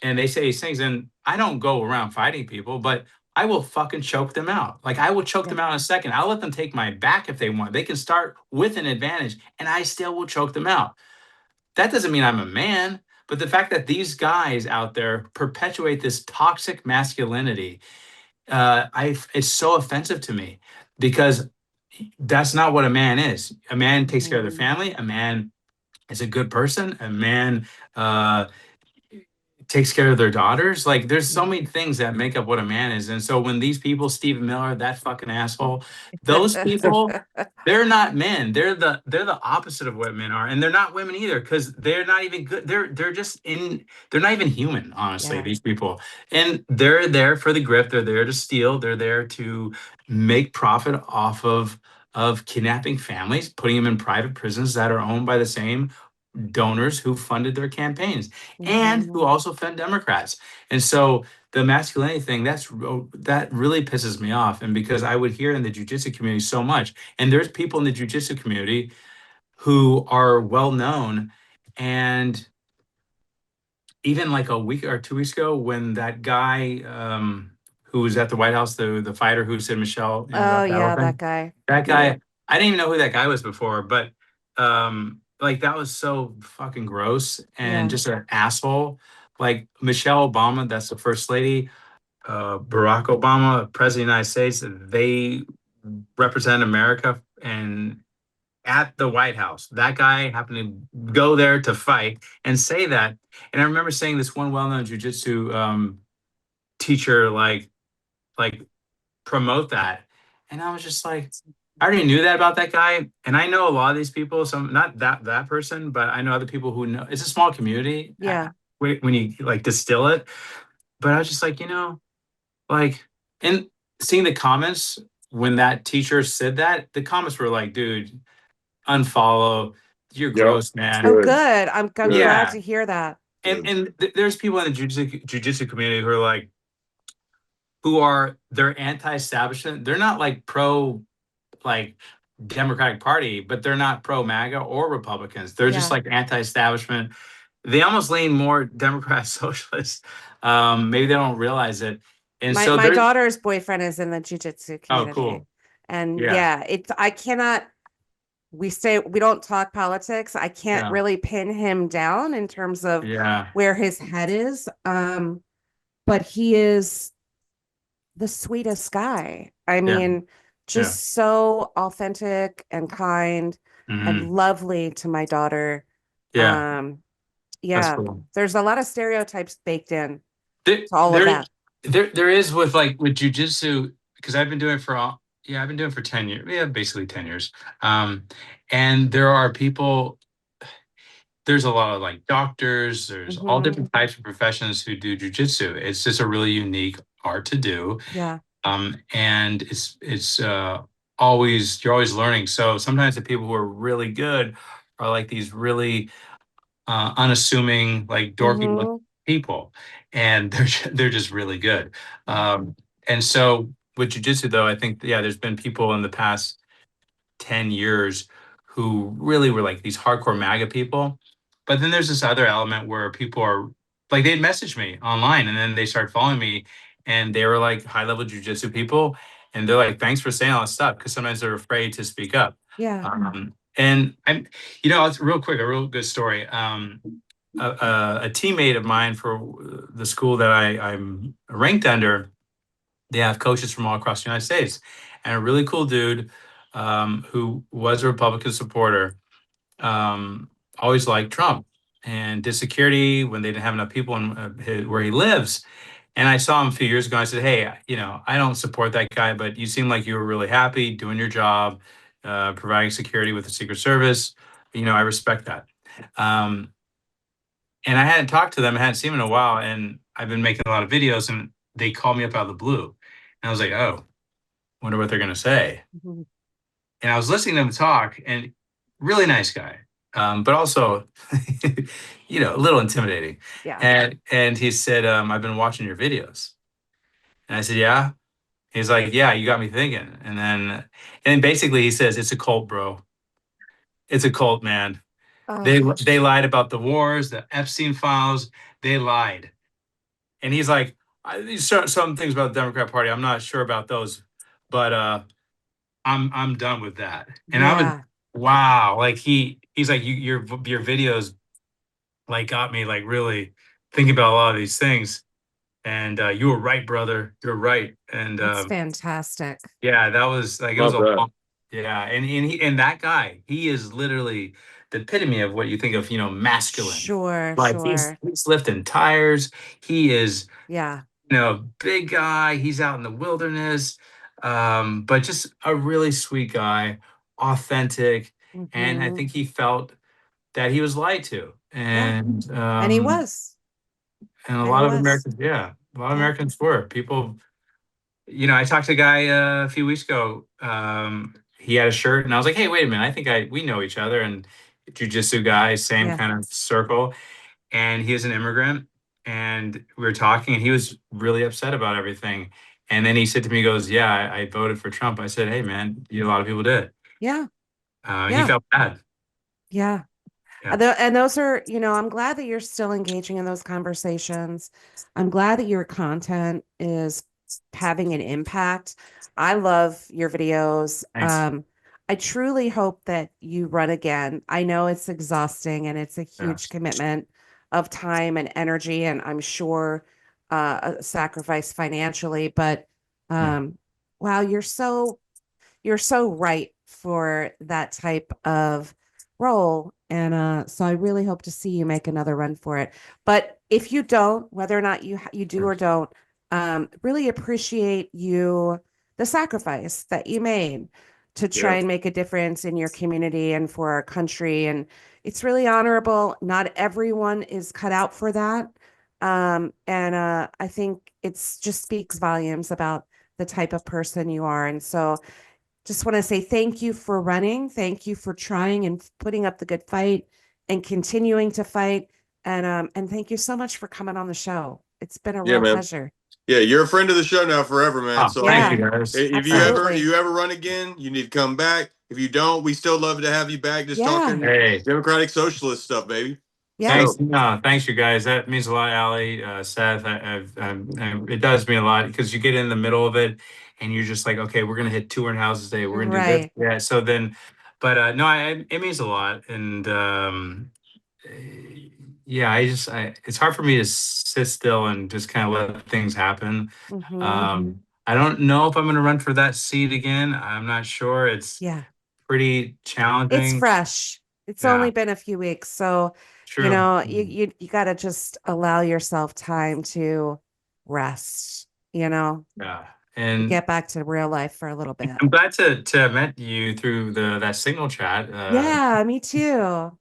and they say these things, and I don't go around fighting people, but I will fucking choke them out. Like I will choke them out in a second. I'll let them take my back if they want. They can start with an advantage, and I still will choke them out. That doesn't mean I'm a man, but the fact that these guys out there perpetuate this toxic masculinity, it's so offensive to me, because that's not what a man is. A man takes care of their family. A man is a good person. A man takes care of their daughters. Like there's so many things that make up what a man is. And so when these people, Stephen Miller, that fucking asshole, those people, they're not men. They're the opposite of what men are. And they're not women either, because they're not even good. They're not even human, honestly, Yeah. these people. And they're there for the grip. They're there to steal. They're there to make profit off of kidnapping families, putting them in private prisons that are owned by the same donors who funded their campaigns and who also fund Democrats. And so the masculinity thing, that really pisses me off. And because I would hear in the jiu-jitsu community so much, and there's people in the jiu-jitsu community who are well known. And even like a week or 2 weeks ago, when that guy who was at the White House, the fighter who said Michelle, Oh that battle yeah, thing, that guy. that guy, I didn't even know who that guy was before, but like that was so fucking gross and Yeah. just an asshole. Like Michelle Obama, that's the first lady, Barack Obama, president of the United States, they represent America. And at the White House, that guy happened to go there to fight and say that. And I remember saying this one well-known jujitsu teacher like promote that. And I was just like, I already knew that about that guy. And I know a lot of these people, some not that person, but I know other people who know. It's a small community Yeah. when you like distill it. But I was just like, like, and seeing the comments when that teacher said that, the comments were like, dude, unfollow, you're gross, man. Oh, good. I'm glad Yeah. to hear that. And there's people in the jiu-jitsu community who are like, they're anti-establishment. They're not like pro like Democratic Party, but they're not pro MAGA or Republicans. They're just like anti-establishment. They almost lean more Democrat socialist. Maybe they don't realize it. And so My daughter's boyfriend is in the jiu-jitsu oh, community. cool. And Yeah. I cannot, we don't talk politics. I can't Yeah. really pin him down in terms of Yeah. where his head is. But he is the sweetest guy. I mean, just so authentic and kind and lovely to my daughter. Yeah. That's Yeah, cool. there's a lot of stereotypes baked in There, to all of that. there is with jujitsu, because I've been doing I've been doing it for 10 years. Yeah, basically 10 years. And there are people, there's a lot of like doctors, there's all different types of professions who do jujitsu. It's just a really unique art to do. Yeah. And it's always, you're always learning. So sometimes the people who are really good are like these really unassuming, like dorky people, and they're just really good. And so with jujitsu, though, I think there's been people in the past 10 years who really were like these hardcore MAGA people. But then there's this other element where people are like, they'd message me online and then they started following me, and they were like high level jujitsu people. And they're like, thanks for saying all this stuff. Cause sometimes they're afraid to speak up. Yeah. And I'm, it's real quick, a real good story. A teammate of mine for the school that I'm ranked under, they have coaches from all across the United States, and a really cool dude who was a Republican supporter, always liked Trump and did security when they didn't have enough people in where he lives. And I saw him a few years ago. I said, "Hey, I don't support that guy, but you seem like you were really happy doing your job, providing security with the Secret Service. I respect that." Um, and I hadn't talked to them, I hadn't seen them in a while, and I've been making a lot of videos, and they called me up out of the blue, and I was like, "Oh, wonder what they're gonna say." Mhm. And I was listening to him talk, and really nice guy, but also, a little intimidating. Yeah. And he said, "I've been watching your videos," and I said, "Yeah." He's like, "Yeah, you got me thinking." And basically he says, "It's a cult, bro. It's a cult, man. They Oh, they lied about the wars, the Epstein files. They lied." And he's like, Some things about the Democrat Party, I'm not sure about those, but I'm done with that." And I was, yeah. wow, like he's like, your videos like got me like really thinking about a lot of these things. And you were right, brother. You're right. And That's fantastic. yeah, that was like, it was Love a that. long, yeah. And that guy, he is literally the epitome of what you think of, masculine. Sure, Like he's sure. he's lifting tires. He is, Yeah. big guy. He's out in the wilderness. But just a really sweet guy, authentic. And I Hmm. think he felt that he was lied to. Yeah. And And he was. a And he lot of was. Americans, yeah, a lot of Yeah. Americans were. People, I talked to a guy a few weeks ago. He had a shirt, and I was like, "Hey, wait a minute! I think we know each other." And jiu-jitsu guy, same Yeah. kind of circle. And he was an immigrant, and we were talking, and he was really upset about everything. And then he said to me, he goes, "Yeah, I voted for Trump." I said, "Hey, man, a lot of people did." Yeah. He Yeah. felt bad. Yeah. Yeah, And those are, I'm glad that you're still engaging in those conversations. I'm glad that your content is having an impact. I love your videos. thanks. I truly hope that you run again. I know it's exhausting and it's a Yeah, huge commitment of time and energy, and I'm sure a sacrifice financially, but yeah, um, wow, you're so right for that type of role. And so I really hope to see you make another run for it. But if you don't, whether or not you do or don't, really appreciate the sacrifice that you made to try Yeah. and make a difference in your community and for our country. And it's really honorable. Not everyone is cut out for that. And I think it's just speaks volumes about the type of person you are. And so just want to say thank you for running. Thank you for trying and putting up the good fight and continuing to fight. And thank you so much for coming on the show. It's been a Yeah, real man. pleasure. Yeah, you're a friend of the show now forever, man. oh, So thank you, Yeah, guys. if absolutely. you ever run again, you need to come back. If you don't, we still love to have you back just Yeah, talking Hey, Democratic Socialist stuff, baby. yeah, thanks. So No, thanks, you guys. That means a lot, Allie, Seth. It does mean a lot because you get in the middle of it, and you're just like, okay, we're gonna hit 200 houses a day. We're gonna do this. right. Yeah. So then, but no, it means a lot, and yeah, it's hard for me to sit still and just kind of let things happen. Hmm. I don't know if I'm gonna run for that seat again. I'm not sure. It's Yeah, pretty it's challenging. fresh. It's Yeah, only been a few weeks, so true. you got to just allow yourself time to rest. Yeah, To and get back to real life for a little bit. I'm glad to have met you through that signal chat. Yeah, me too.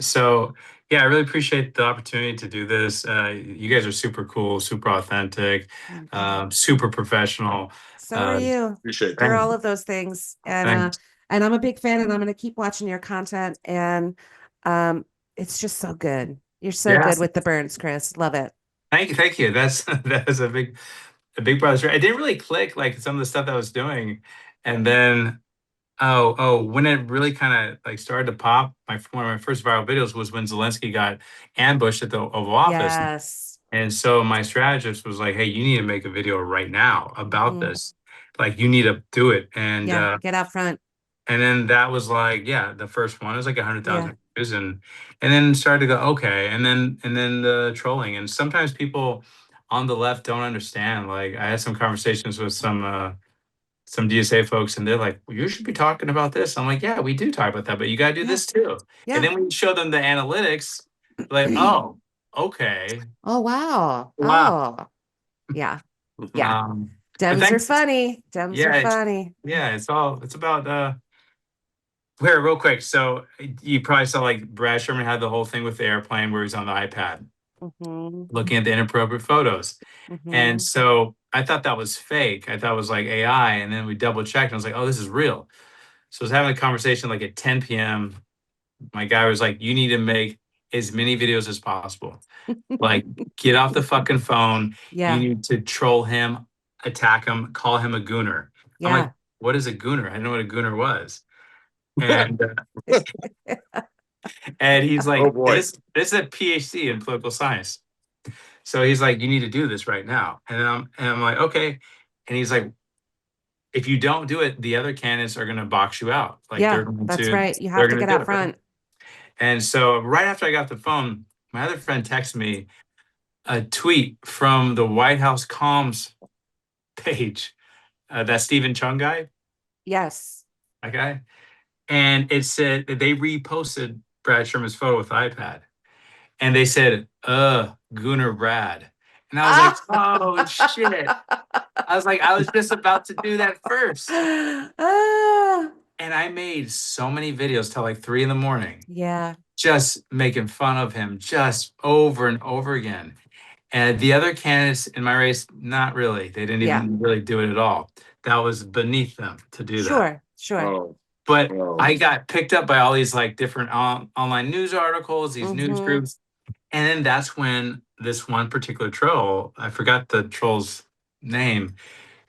So yeah, I really appreciate the opportunity to do this. You guys are super cool, super authentic, Thank you. super professional. So are Uh, you. appreciate You're that. thank, all of those things. thank, And I'm a big fan and I'm gonna keep watching your content and um it's just so good. You're so yeah, good with the burns, Chris. Love it. thank you. That is a big brother. It didn't really click like some of the stuff that I was doing, and then when it really kind of like started to pop, one of my first viral videos was when Zelensky got ambushed at the Oval Office. Yes. And so my strategist was like, "Hey, you need to make a video right now about Hmm. this. Like, you need to do it." Yeah, get out front. And then that was like, yeah, the first one. It was like a hundred Yeah. thousand views, and then started to go, okay, and then the trolling. And sometimes people on the left don't understand. Like, I had some conversations with some DSA folks, and they're like, "Well, you should be talking about this." I'm like, "Yeah, we do talk about that, but you got to do Yeah. this too." And Yeah. then when you show them the analytics, like, "Oh, okay, Oh wow. wow." Oh. Yeah. Yeah. But Dems are thanks. funny. Dems are Yeah, funny. it's about where real quick. So you probably saw like Brad Sherman had the whole thing with the airplane where he's on the iPad Mm-hmm. looking at the inappropriate photos. Mm-hmm. And so I thought that was fake. I thought it was like AI. And then we double checked and I was like, oh, this is real. So I was having a conversation like at 10 p.m. My guy was like, you need to make as many videos as possible. Like, get off the fucking phone. You Yeah. need to troll him, attack him, call him a gooner. I'm like, Yeah. what is a gooner? I didn't know what a gooner was. And and he's like, Oh and boy. this is a PhD in political science. So he's like, you need to do this right now. And I'm like, okay. And he's like, if you don't do it, the other candidates are going to box you out. Like Yeah, that's right. You they're have to going to get do out it. Right? front. And so right after I got the phone, my other friend texted me a tweet from the White House comms page, that Stephen Chung guy, Yes. that guy. And it said that they reposted Brad Sherman's photo with the iPad. And they said, Gooner Brad. And I was like, oh shit. I was like, I was just about to do that first. Ah. And I made so many videos till like 3 a.m, Yeah. just making fun of him just over and over again. And the other candidates in my race, not really. They didn't Yeah. even really do it at all. That was beneath them to do that. Sure. Sure. Oh, But oh. I got picked up by all these like different online news articles, these news Mhm. groups. And then that's when this one particular troll, I forgot the troll's name,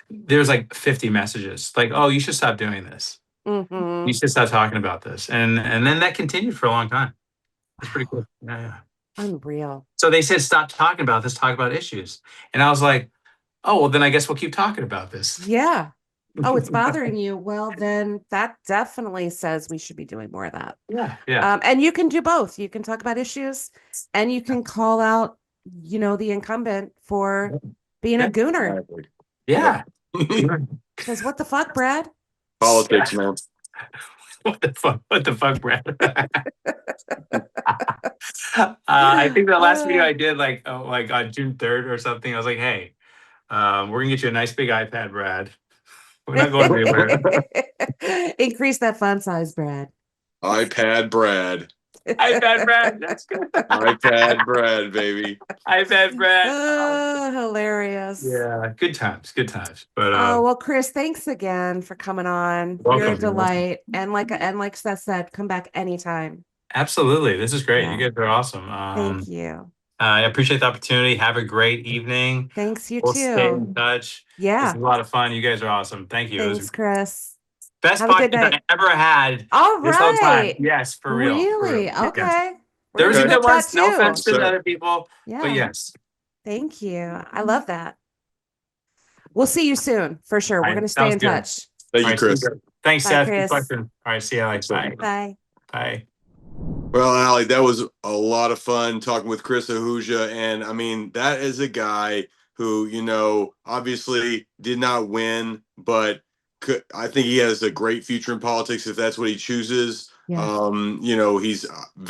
there's like 50 messages like, oh, you should stop doing this. Mhm. You should stop talking about this. And then that continued for a long time. It's pretty cool. Yeah. Unreal. So they said, stop talking about this, talk about issues. And I was like, oh, well, then I guess we'll keep talking about this. Yeah. Oh, it's bothering you. Well, then that definitely says we should be doing more of that. Yeah. Yeah. And you can do both. You can talk about issues and you can call out, the incumbent for being a gooner. Exactly. Yeah. Because what the fuck, Brad? Politics, man. What the fuck? What the fuck, Brad? I think the last video I did, like on June 3rd or something, I was like, hey, we're gonna get you a nice big iPad, Brad. We're not going anywhere. Increase that font size, Brad. iPad Brad. iPad, Brad. That's good. iPad Brad, baby. iPad, Brad. Oh, hilarious. Yeah, good times, good times. But Oh, well, Chris, thanks again for coming on. You're a welcome. delight. And like Seth said, come back anytime. Absolutely, this is great. Yeah. You guys are awesome. Thank you. I appreciate the opportunity. Have a great evening. Thanks, you We'll stay in too. touch. This Yeah. is a lot of fun. You guys are awesome. Thank you. It was Thanks, Chris. best Have a good podcast night. I ever had All this whole time. right. Yes, for real. For Really? real. Yes. Okay. We're There was gonna some put good ones. that No too. offense to Sir. the other people, Yeah. but yes. Thank you. I love that. We'll see you soon for sure. All We're right, going to stay sounds in good. touch. Thank All you, right, Chris. thanks, Bye, Seth. Chris. Good question. All right, see you, Alex. Bye. Bye. Bye. Well, Allie, that was a lot of fun talking with Chris Ahuja. And I mean, that is a guy who, obviously did not win, but I think he has a great future in politics if that's what he chooses. Yeah. He's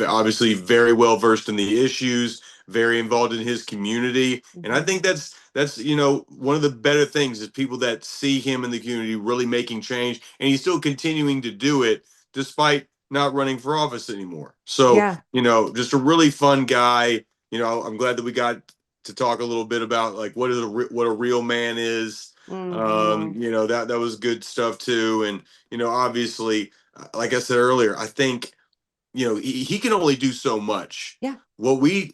obviously very well versed in the issues, very involved in his community. And I think that's one of the better things is people that see him in the community really making change, and he's still continuing to do it despite not running for office anymore. So, Yeah. just a really fun guy. I'm glad that we got to talk a little bit about like what a real man is. Mhm. That was good stuff too. And, obviously, like I said earlier, I think, he can only do so much. Yeah. What we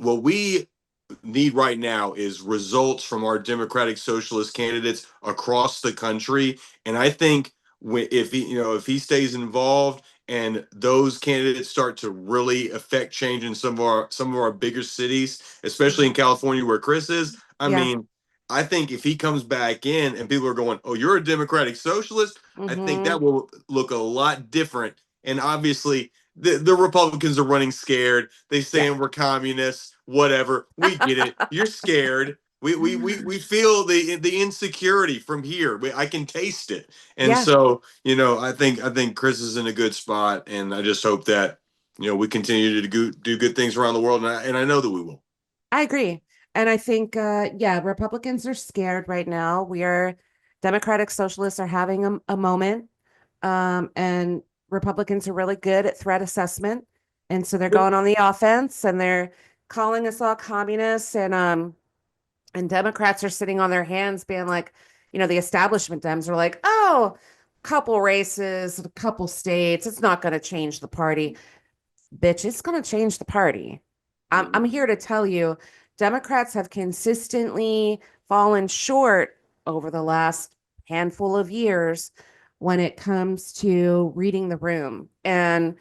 need right now is results from our Democratic Socialist candidates across the country. And I think if he stays involved and those candidates start to really affect change in some of our bigger cities, especially in California where Chris is, I Yeah. mean, I think if he comes back in and people are going, "Oh, you're a Democratic Socialist," I think that will look a lot different. And obviously, the Republicans are running scared. They saying we're communists, whatever. We get it. You're scared. We feel the insecurity from here. I can taste it. And so, I think Chris is in a good spot, and I just hope that we continue to do good things around the world, and I know that we will. I agree. And I think, yeah, Republicans are scared right now. Democratic Socialists are having a moment. And Republicans are really good at threat assessment. And so they're going on the offense and they're calling us all communists. And Democrats are sitting on their hands being like, the establishment Dems are like, oh, couple races, a couple states, it's not going to change the party. Bitch, it's going to change the party. I'm here to tell you, Democrats have consistently fallen short over the last handful of years when it comes to reading the room. And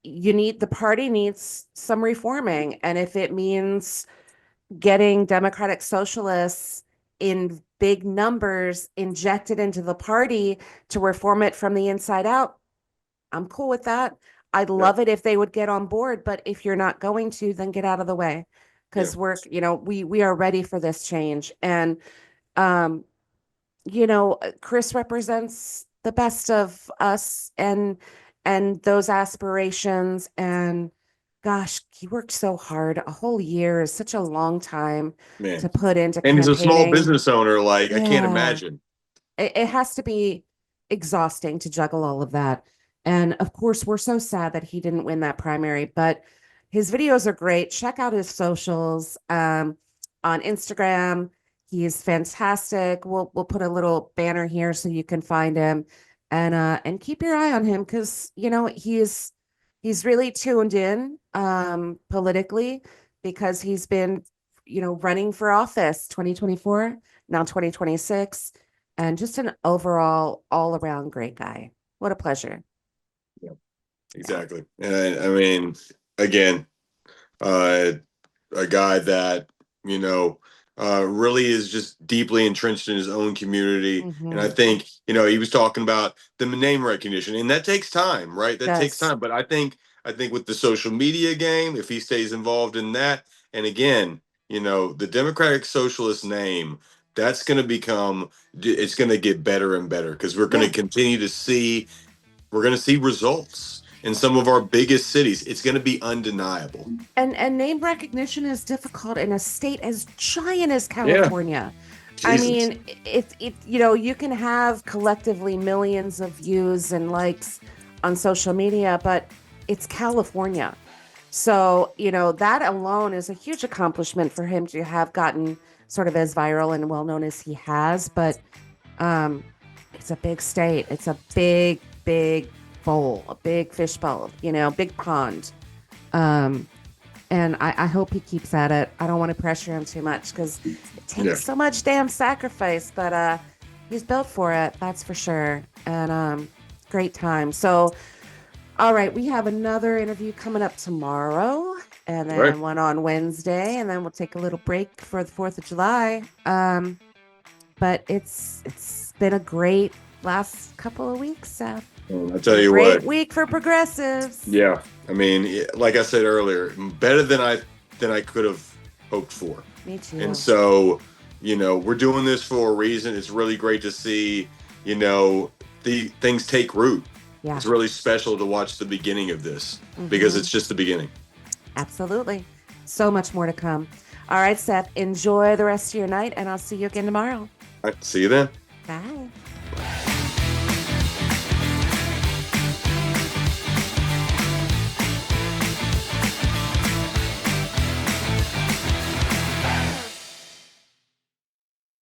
the party needs some reforming. And if it means getting Democratic Socialists in big numbers injected into the party to reform it from the inside out, I'm cool with that. I'd love it if they would get on board, but if you're not going to, then get out of the way because we are ready for this change. And um, Chris represents the best of us and those aspirations. And gosh, he worked so hard. A whole year is such a long time Man. to put into And he's a small campaigning. business owner. Like, I can't Yeah. imagine. It has to be exhausting to juggle all of that. And of course, we're so sad that he didn't win that primary, but his videos are great. Check out his socials on Instagram. He is fantastic. We'll put a little banner here so you can find him and keep your eye on him because he's really tuned in politically because he's been running for office 2024, now 2026, and just an overall all around great guy. What a pleasure. Exactly. And I mean, again, a guy that, really is just deeply entrenched in his own community. And I think, he was talking about the name recognition, and that takes time, right? That takes time. But I think with the social media game, if he stays involved in that, and again, the Democratic Socialist name, that's going to it's going to get better and better because we're going to continue to see, results in some of our biggest cities. It's going to be undeniable. And name recognition is difficult in a state as giant as California. Yeah. I mean, you can have collectively millions of views and likes on social media, but it's California. So, that alone is a huge accomplishment for him to have gotten sort of as viral and well known as he has. But it's a big state. It's a big, big bowl, a big fish bowl, big pond. And I hope he keeps at it. I don't want to pressure him too much because it takes so much damn sacrifice, but he's built for it, that's for sure. And great time. So, all right, we have another interview coming up tomorrow and then one on Wednesday, and then we'll take a little break for the 4th of July. But it's been a great last couple of weeks, Seth. I'll tell you what. Great week for progressives. Yeah. I mean, like I said earlier, better than I could have hoped for. Me too. And so, we're doing this for a reason. It's really great to see, the things take root. Yeah. It's really special to watch the beginning of this because it's just the beginning. Absolutely. So much more to come. All right, Seth, enjoy the rest of your night, and I'll see you again tomorrow. All right. See you then. Bye.